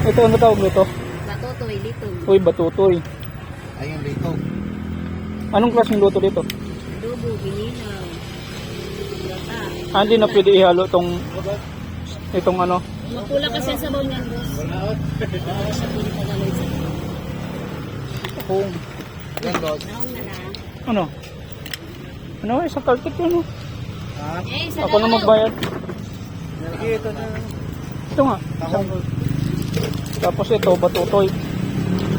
Ito ano tawag nito? Batutoy, litong. Uy, batutoy. Ayun dito. Anong klaseng luto dito? Adobo, gininaw. Gata. Hindi na pwede ihalo itong ano. Mapula kasi ang sabaw niyan, boss. Oo, siya pinipagaloy sa Kung Yan, boss. naong na lang. ano? Ano isang kalkit yun. Ha? Eh, isa Ako na magbayad. Sige, ito na. Ito nga. Isang... Tapos ito, batutoy.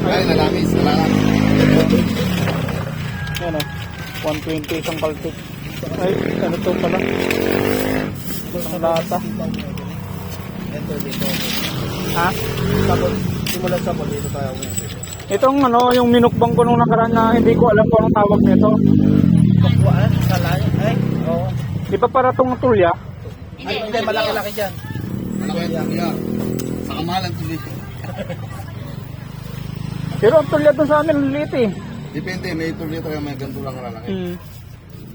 Ay, nalamis. Nalamis. Yan o. 120 isang kalkit. Ay, ano to pala? Isang lata. Ito dito. Ha? Tapos, simulan sa muli. Dito tayo. Itong ano, yung minukbang ko nung nakaraan na hindi ko alam kung anong tawag nito. Kuhaan? Salay? Ay, oo. Di ba para itong tulya? Ay, hindi. Malaki-laki dyan. Malaki yan. Sa kamahalan tuloy. Pero ang tulya doon sa amin, liit eh. Depende. May tuloy tayo. May ganito lang lalaki.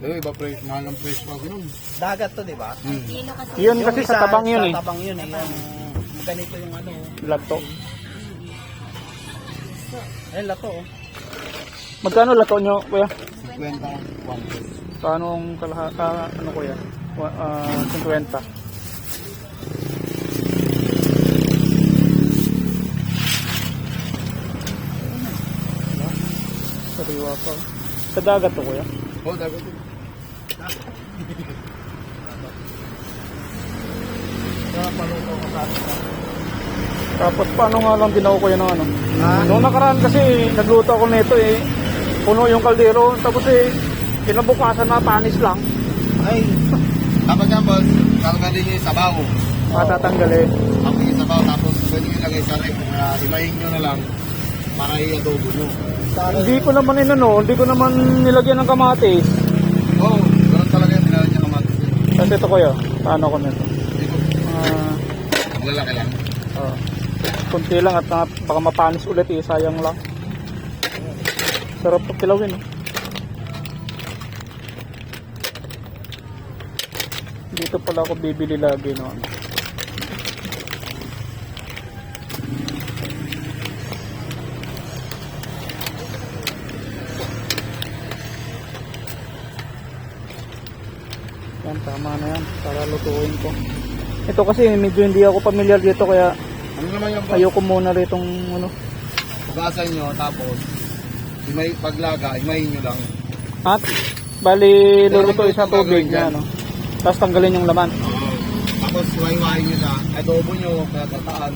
Pero iba price. Mahal ng price pa. Ganun. Dagat to, di ba? kilo kasi. Yun kasi Yung sa isa, tabang yun eh. Sa tabang yun eh. Yung ganito yung ano. Lato. Ayun, lato oh. Magkano lato nyo, kuya? 50. 1. Paano ang ano kuya? 50. Sariwa pa. Sa dagat to kuya? Oh, dagat. Paluto ko sa atin. Tapos paano nga lang ginawa ko yun ng ano? Ha? Noong nakaraan kasi nagluto ako nito eh. Puno yung kaldero. Tapos eh, kinabukasan na panis lang. Ay, Tapos yan, boss. Tanggalin niyo yung sabaw. Matatanggalin. Tapos yung sabaw. Tapos pwede nyo ilagay sa rep. Himayin nyo na lang. Para i-adobo nyo. Hindi ko naman hindi ko naman nilagyan ng kamatis. Oo. Ganun talaga yung nilalagyan ng kamatis. Kasi ito kuya, paano ko nito? Dito. Lalaki lang. Kunti lang at baka mapanis ulit eh, sayang lang. Sarap pag kilawin. Dito pala ako bibili lagi no. Yan, tama na yan para lutuin ko. Ito kasi medyo hindi ako familiar dito kaya Ano naman yung boss? ayoko muna ritong ano. Hugasan nyo. Tapos paglaga, himayin nyo lang. At bali lulutuin sa tubig na ano. Tapos tanggalin yung laman. Tapos hiwain nyo na. Adobo nyo. Katataan.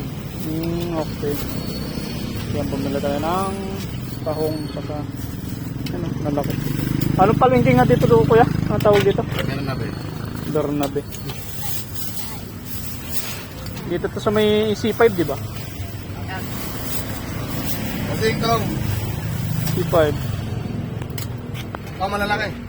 Okay. Yan, bumila tayo ng tahong saka ano, nalaki. Ano palengke nga dito do kuya? Ang tawag dito? Meron na ba? Dornabe. Dito to sa may C5, di ba? Kasi ikaw. C5. Ikaw malalaki.